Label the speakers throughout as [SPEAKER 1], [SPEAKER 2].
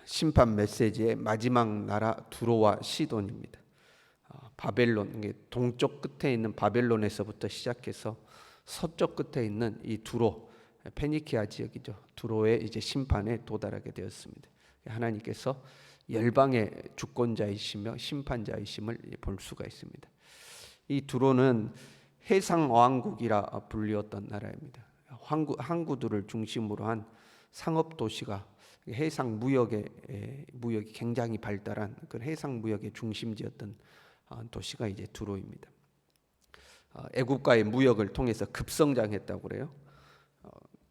[SPEAKER 1] 심판 메시지의 마지막 나라 두로와 시돈입니다. 바벨론, 동쪽 끝에 있는 바벨론에서부터 시작해서 서쪽 끝에 있는 이 두로, 페니키아 지역이죠. 두로의 이제 심판에 도달하게 되었습니다. 하나님께서 열방의 주권자이시며 심판자이심을 볼 수가 있습니다. 이 두로는 해상 왕국이라 불리웠던 나라입니다. 항구들을 중심으로 한 상업 도시가 해상 무역이 굉장히 발달한 그 해상 무역의 중심지였던 도시가 이제 두로입니다. 애국과의 무역을 통해서 급성장했다고 그래요.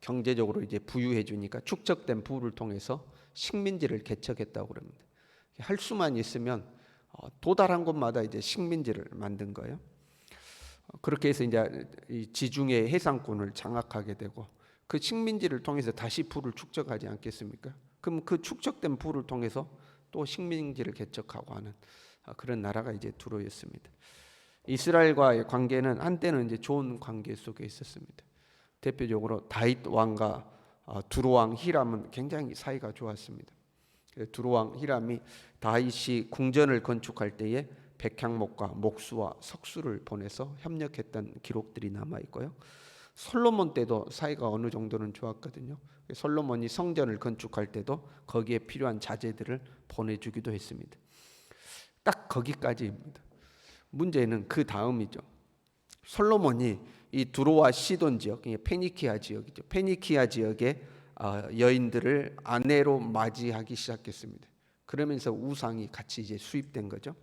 [SPEAKER 1] 경제적으로 이제 부유해 주니까 축적된 부를 통해서 식민지를 개척했다고 그럽니다. 할 수만 있으면 도달한 곳마다 이제 식민지를 만든 거예요. 그렇게 해서 이제 이 지중해 해상권을 장악하게 되고 그 식민지를 통해서 다시 부를 축적하지 않겠습니까? 그럼 그 축적된 부를 통해서 또 식민지를 개척하고 하는 그런 나라가 이제 두로였습니다. 이스라엘과의 관계는 한때는 이제 좋은 관계 속에 있었습니다. 대표적으로 다윗 왕과 두로 왕 히람은 굉장히 사이가 좋았습니다. 두로 왕 히람이 다윗이 궁전을 건축할 때에 백향목과 목수와 석수를 보내서 협력했던 기록들이 남아 있고요. 솔로몬 때도 사이가 어느 정도는 좋았거든요. 솔로몬이 성전을 건축할 때도 거기에 필요한 자재들을 보내주기도 했습니다. 딱 거기까지입니다. 문제는 그 다음이죠. 솔로몬이 이 두로와 시돈 지역, 페니키아 지역이죠. 페니키아 지역의 여인들을 아내로 맞이하기 시작했습니다. 그러면서 우상이 같이 이제 수입된 거죠.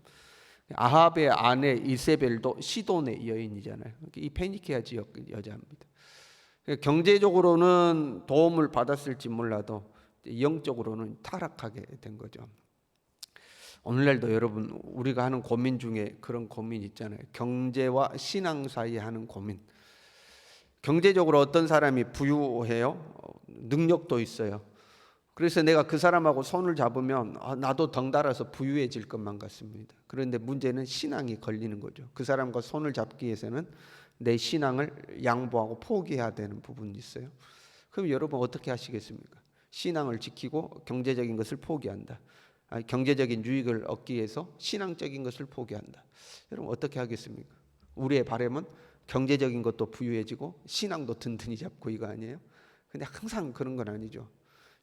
[SPEAKER 1] 아합의 아내 이세벨도 시돈의 여인이잖아요. 이 페니키아 지역 여자입니다. 경제적으로는 도움을 받았을지 몰라도 영적으로는 타락하게 된 거죠. 오늘날도 여러분 우리가 하는 고민 중에 그런 고민 있잖아요. 경제와 신앙 사이에 하는 고민. 경제적으로 어떤 사람이 부유해요? 능력도 있어요. 그래서 내가 그 사람하고 손을 잡으면 나도 덩달아서 부유해질 것만 같습니다. 그런데 문제는 신앙이 걸리는 거죠. 그 사람과 손을 잡기 위해서는 내 신앙을 양보하고 포기해야 되는 부분이 있어요. 그럼 여러분 어떻게 하시겠습니까? 신앙을 지키고 경제적인 것을 포기한다. 경제적인 유익을 얻기 위해서 신앙적인 것을 포기한다. 여러분 어떻게 하겠습니까? 우리의 바람은 경제적인 것도 부유해지고 신앙도 든든히 잡고 이거 아니에요? 근데 항상 그런 건 아니죠.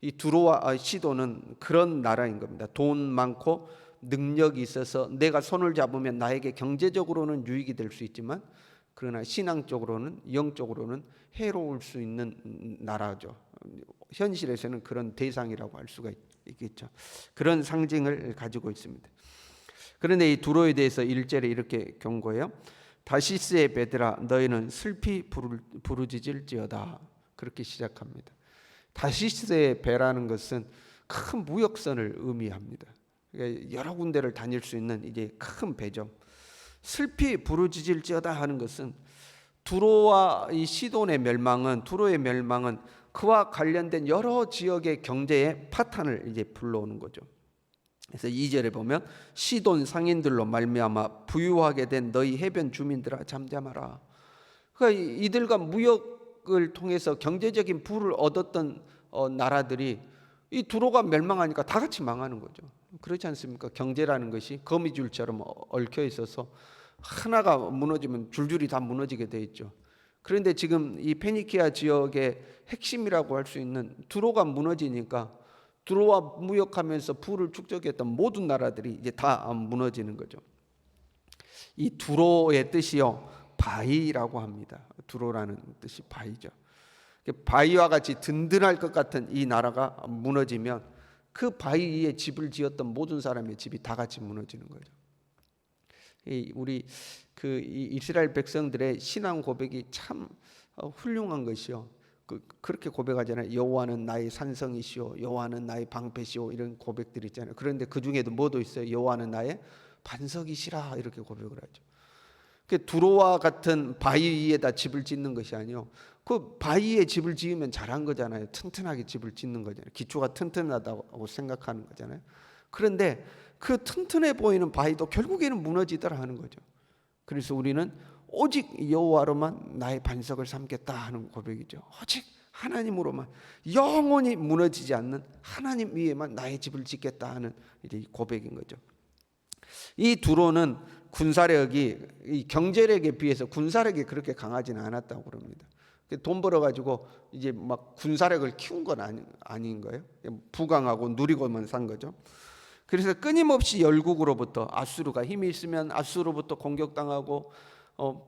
[SPEAKER 1] 이 두로와 시돈은 그런 나라인 겁니다. 돈 많고 능력이 있어서 내가 손을 잡으면 나에게 경제적으로는 유익이 될 수 있지만 그러나 신앙적으로는 영적으로는 해로울 수 있는 나라죠. 현실에서는 그런 대상이라고 할 수가 있겠죠. 그런 상징을 가지고 있습니다. 그런데 이 두로에 대해서 1절에 이렇게 경고해요. 다시스의 베드라 너희는 슬피 부르짖을지어다. 그렇게 시작합니다. 다시스의 배라는 것은 큰 무역선을 의미합니다. 여러 군데를 다닐 수 있는 이제 큰 배죠. 슬피 부르짖을지어다 하는 것은 두로와 이 시돈의 멸망은 두로의 멸망은 그와 관련된 여러 지역의 경제의 파탄을 이제 불러오는 거죠. 그래서 2절에 보면 시돈 상인들로 말미암아 부유하게 된 너희 해변 주민들아 잠잠하라. 그러니까 이들과 무역을 통해서 경제적인 부를 얻었던 나라들이 이 두로가 멸망하니까 다 같이 망하는 거죠. 그렇지 않습니까? 경제라는 것이 거미줄처럼 얽혀 있어서 하나가 무너지면 줄줄이 다 무너지게 돼 있죠. 그런데 지금 이 페니키아 지역의 핵심이라고 할 수 있는 두로가 무너지니까 두로와 무역하면서 부를 축적했던 모든 나라들이 이제 다 무너지는 거죠. 이 두로의 뜻이요 바위라고 합니다. 두로라는 뜻이 바위죠. 바위와 같이 든든할 것 같은 이 나라가 무너지면 그 바위 위에 집을 지었던 모든 사람의 집이 다 같이 무너지는 거죠. 우리 이스라엘 백성들의 신앙 고백이 참 훌륭한 것이요. 그렇게 고백하잖아요. 여호와는 나의 산성이시오, 여호와는 나의 방패시오 이런 고백들이 있잖아요. 그런데 그 중에도 뭐도 있어요. 여호와는 나의 반석이시라 이렇게 고백을 하죠. 두로와 같은 바위 위에다 집을 짓는 것이 아니요. 그 바위에 집을 지으면 잘한 거잖아요. 튼튼하게 집을 짓는 거잖아요. 기초가 튼튼하다고 생각하는 거잖아요. 그런데 그 튼튼해 보이는 바위도 결국에는 무너지더라 하는 거죠. 그래서 우리는 오직 여호와로만 나의 반석을 삼겠다 하는 고백이죠. 오직 하나님으로만 영원히 무너지지 않는 하나님 위에만 나의 집을 짓겠다 하는 이제 고백인 거죠. 이 두로는 군사력이 이 경제력에 비해서 군사력이 그렇게 강하지는 않았다고 그럽니다. 돈 벌어가지고 이제 막 군사력을 키운 건 아닌 거예요. 부강하고 누리고만 산 거죠. 그래서 끊임없이 열국으로부터 아수르가 힘이 있으면 아수르로부터 공격당하고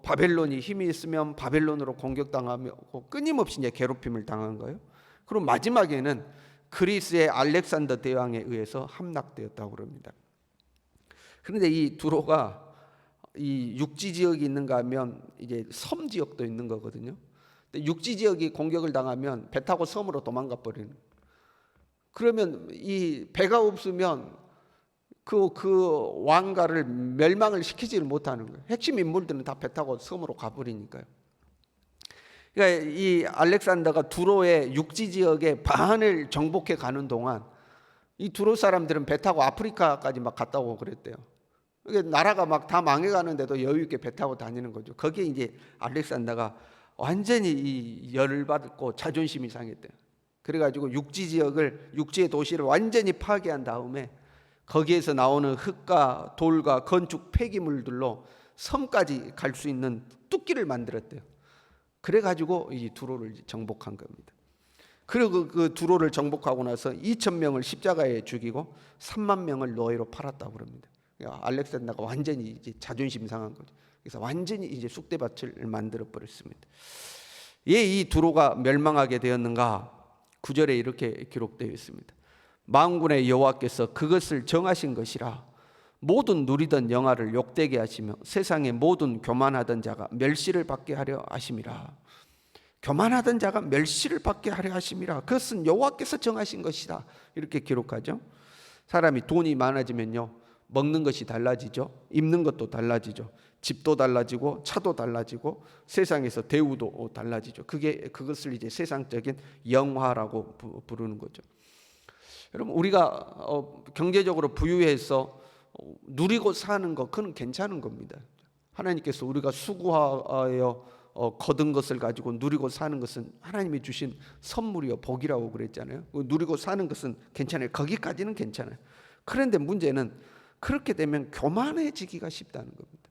[SPEAKER 1] 바벨론이 힘이 있으면 바벨론으로 공격당하며 끊임없이 이제 괴롭힘을 당한 거예요. 그리고 마지막에는 그리스의 알렉산더 대왕에 의해서 함락되었다고 그럽니다. 그런데 이 두로가 이 육지 지역이 있는가 하면 이제 섬 지역도 있는 거거든요. 근데 육지 지역이 공격을 당하면 배 타고 섬으로 도망가 버리는. 그러면 이 배가 없으면 그 왕가를 멸망을 시키지를 못하는 거예요. 핵심 인물들은 다 배 타고 섬으로 가버리니까요. 그러니까 이 알렉산더가 두로의 육지 지역의 반을 정복해 가는 동안 이 두로 사람들은 배 타고 아프리카까지 막 갔다 오고 그랬대요. 그러니까 나라가 막 다 망해가는데도 여유 있게 배 타고 다니는 거죠. 거기에 이제 알렉산더가 완전히 이 열을 받고 자존심이 상했대요. 그래가지고 육지 지역을 육지의 도시를 완전히 파괴한 다음에 거기에서 나오는 흙과 돌과 건축 폐기물들로 섬까지 갈 수 있는 뚝기를 만들었대요. 그래가지고 이 두로를 정복한 겁니다. 그리고 그 두로를 정복하고 나서 2,000명을 십자가에 죽이고 3만 명을 노예로 팔았다고 그럽니다. 알렉산더가 완전히 이제 자존심 상한 거죠. 그래서 완전히 이제 쑥대밭을 만들어 버렸습니다. 왜 이 두로가 멸망하게 되었는가? 9절에 이렇게 기록되어 있습니다. 만군의 여호와께서 그것을 정하신 것이라 모든 누리던 영화를 욕되게 하시며 세상의 모든 교만하던 자가 멸시를 받게 하려 하심이라. 교만하던 자가 멸시를 받게 하려 하심이라. 그것은 여호와께서 정하신 것이다. 이렇게 기록하죠. 사람이 돈이 많아지면요, 먹는 것이 달라지죠. 입는 것도 달라지죠. 집도 달라지고 차도 달라지고 세상에서 대우도 달라지죠. 그것을 이제 세상적인 영화라고 부르는 거죠. 여러분, 우리가 경제적으로 부유해서 누리고 사는 거, 그건 괜찮은 겁니다. 하나님께서 우리가 수고하여 거둔 것을 가지고 누리고 사는 것은 하나님이 주신 선물이요 복이라고 그랬잖아요. 누리고 사는 것은 괜찮아요. 거기까지는 괜찮아요. 그런데 문제는 그렇게 되면 교만해지기가 쉽다는 겁니다.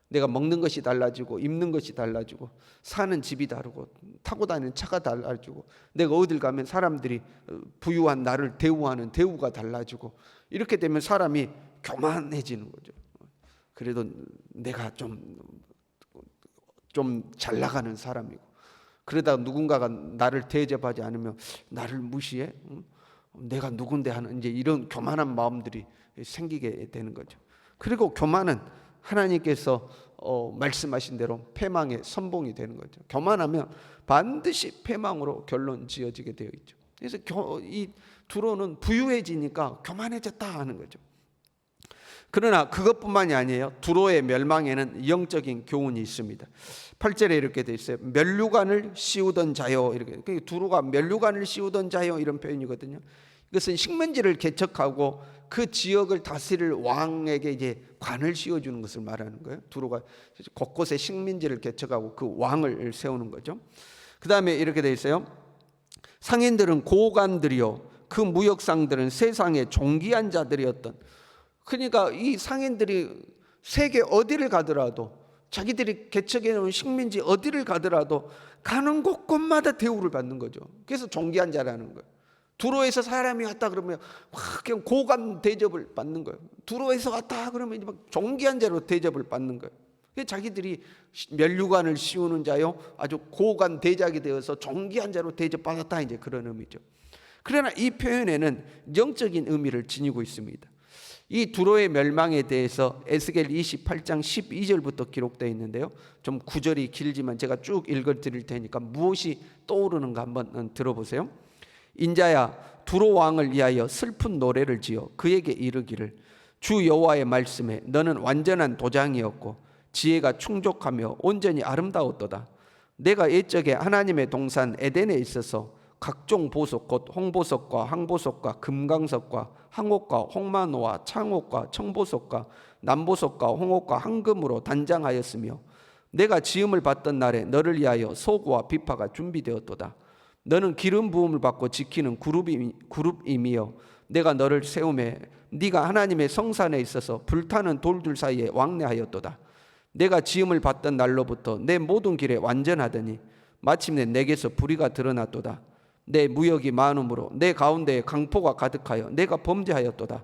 [SPEAKER 1] 내가 먹는 것이 달라지고 입는 것이 달라지고 사는 집이 다르고 타고 다니는 차가 달라지고 내가 어딜 가면 사람들이 부유한 나를 대우하는 대우가 달라지고 이렇게 되면 사람이 교만해지는 거죠. 그래도 내가 좀 잘 나가는 사람이고 그러다 누군가가 나를 대접하지 않으면 나를 무시해? 내가 누군데 하는 이제 이런 교만한 마음들이 생기게 되는 거죠. 그리고 교만은 하나님께서 말씀하신 대로 패망의 선봉이 되는 거죠. 교만하면 반드시 패망으로 결론 지어지게 되어 있죠. 그래서 이 두로는 부유해지니까 교만해졌다 하는 거죠. 그러나 그것뿐만이 아니에요. 두로의 멸망에는 영적인 교훈이 있습니다. 8절에 이렇게 되어 있어요. 면류관을 씌우던 자요. 이렇게 두로가 면류관을 씌우던 자요 이런 표현이거든요. 이것은 식민지를 개척하고 그 지역을 다스릴 왕에게 이제 관을 씌워주는 것을 말하는 거예요. 두로가 곳곳에 식민지를 개척하고 그 왕을 세우는 거죠. 그 다음에 이렇게 되어 있어요. 상인들은 고관들이요 그 무역상들은 세상의 존귀한 자들이었던. 그러니까 이 상인들이 세계 어디를 가더라도 자기들이 개척해 놓은 식민지 어디를 가더라도 가는 곳곳마다 대우를 받는 거죠. 그래서 존귀한 자라는 거예요. 두로에서 사람이 왔다 그러면 그냥 고관 대접을 받는 거예요. 두로에서 왔다 그러면 막 존귀한 자로 대접을 받는 거예요. 자기들이 면류관을 씌우는 자요 아주 고관 대작이 되어서 존귀한 자로 대접받았다 이제 그런 의미죠. 그러나 이 표현에는 영적인 의미를 지니고 있습니다. 이 두로의 멸망에 대해서 에스겔 28장 12절부터 기록되어 있는데요. 좀 구절이 길지만 제가 쭉 읽어드릴 테니까 무엇이 떠오르는가 한번 들어보세요. 인자야 두로 왕을 위하여 슬픈 노래를 지어 그에게 이르기를 주 여호와의 말씀에 너는 완전한 도장이었고 지혜가 충족하며 온전히 아름다웠도다. 내가 옛적에 하나님의 동산 에덴에 있어서 각종 보석 곧 홍보석과 항보석과 금강석과 항옥과 홍마노와 창옥과 청보석과 남보석과 홍옥과 황금으로 단장하였으며 내가 지음을 받던 날에 너를 위하여 소고와 비파가 준비되었도다. 너는 기름 부음을 받고 지키는 그룹임이여 내가 너를 세우매 네가 하나님의 성산에 있어서 불타는 돌들 사이에 왕래하였도다. 내가 지음을 받던 날로부터 내 모든 길에 완전하더니 마침내 내게서 불의가 드러났도다. 내 무역이 많음으로 내 가운데에 강포가 가득하여 내가 범죄하였도다.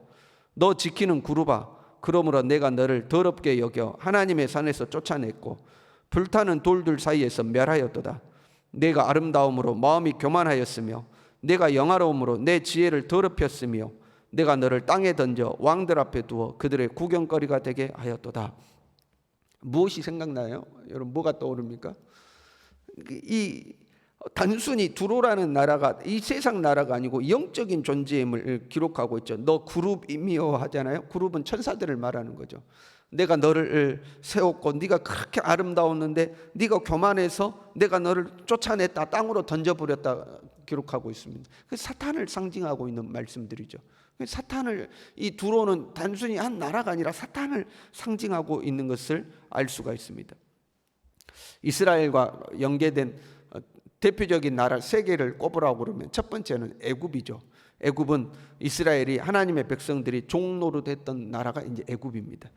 [SPEAKER 1] 너 지키는 그룹아, 그러므로 내가 너를 더럽게 여겨 하나님의 산에서 쫓아냈고 불타는 돌들 사이에서 멸하였도다. 내가 아름다움으로 마음이 교만하였으며 내가 영화로움으로 내 지혜를 더럽혔으며 내가 너를 땅에 던져 왕들 앞에 두어 그들의 구경거리가 되게 하였도다. 무엇이 생각나요? 여러분 뭐가 떠오릅니까? 이 단순히 두로라는 나라가 이 세상 나라가 아니고 영적인 존재임을 기록하고 있죠. 너 그룹이며 하잖아요. 그룹은 천사들을 말하는 거죠. 내가 너를 세웠고 네가 그렇게 아름다웠는데 네가 교만해서 내가 너를 쫓아냈다, 땅으로 던져버렸다 기록하고 있습니다. 그 사탄을 상징하고 있는 말씀들이죠. 사탄을, 이 두로는 단순히 한 나라가 아니라 사탄을 상징하고 있는 것을 알 수가 있습니다. 이스라엘과 연계된 대표적인 나라 세 개를 꼽으라고 그러면 첫 번째는 애굽이죠. 애굽은 이스라엘이 하나님의 백성들이 종노릇했던 나라가 이제 애굽입니다.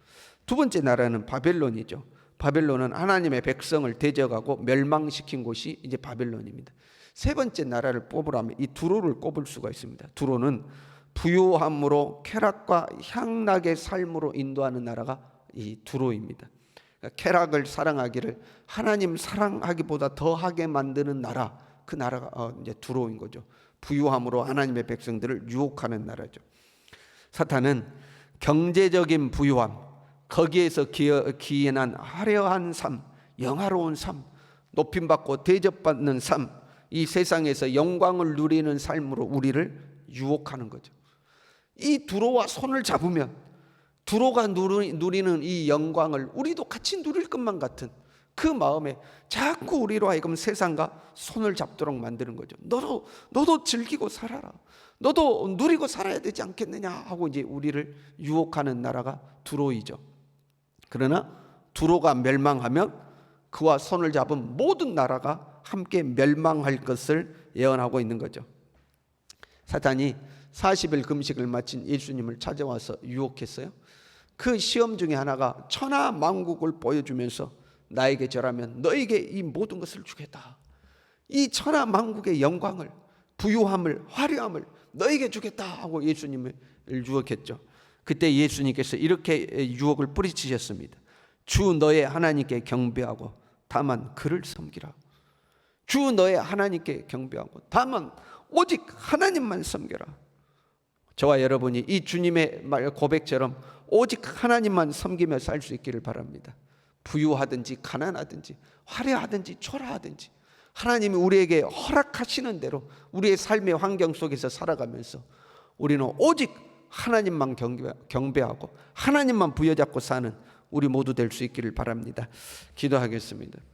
[SPEAKER 1] 두 번째 나라는 바벨론이죠. 바벨론은 하나님의 백성을 대적하고 멸망시킨 곳이 이제 바벨론입니다. 세 번째 나라를 뽑으라면 이 두로를 꼽을 수가 있습니다. 두로는 부유함으로 쾌락과 향락의 삶으로 인도하는 나라가 이 두로입니다. 그러니까 쾌락을 사랑하기를 하나님 사랑하기보다 더하게 만드는 나라, 그 나라가 이제 두로인 거죠. 부유함으로 하나님의 백성들을 유혹하는 나라죠. 사탄은 경제적인 부유함, 거기에서 기인한 화려한 삶, 영화로운 삶, 높임받고 대접받는 삶, 이 세상에서 영광을 누리는 삶으로 우리를 유혹하는 거죠. 이 두로와 손을 잡으면 두로가 누리는 이 영광을 우리도 같이 누릴 것만 같은 그 마음에 자꾸 우리로 하여금 세상과 손을 잡도록 만드는 거죠. 너도 즐기고 살아라. 너도 누리고 살아야 되지 않겠느냐 하고 이제 우리를 유혹하는 나라가 두로이죠. 그러나 두로가 멸망하면 그와 손을 잡은 모든 나라가 함께 멸망할 것을 예언하고 있는 거죠. 사탄이 40일 금식을 마친 예수님을 찾아와서 유혹했어요. 그 시험 중에 하나가 천하 만국을 보여주면서 나에게 절하면 너에게 이 모든 것을 주겠다. 이 천하 만국의 영광을, 부유함을, 화려함을 너에게 주겠다 하고 예수님을 유혹했죠. 그때 예수님께서 이렇게 유혹을 뿌리치셨습니다. 주 너의 하나님께 경배하고 다만 그를 섬기라. 주 너의 하나님께 경배하고 다만 오직 하나님만 섬겨라. 저와 여러분이 이 주님의 말 고백처럼 오직 하나님만 섬기며 살 수 있기를 바랍니다. 부유하든지 가난하든지 화려하든지 초라하든지 하나님이 우리에게 허락하시는 대로 우리의 삶의 환경 속에서 살아가면서 우리는 오직 하나님만 경배하고 하나님만 부여잡고 사는 우리 모두 될 수 있기를 바랍니다. 기도하겠습니다.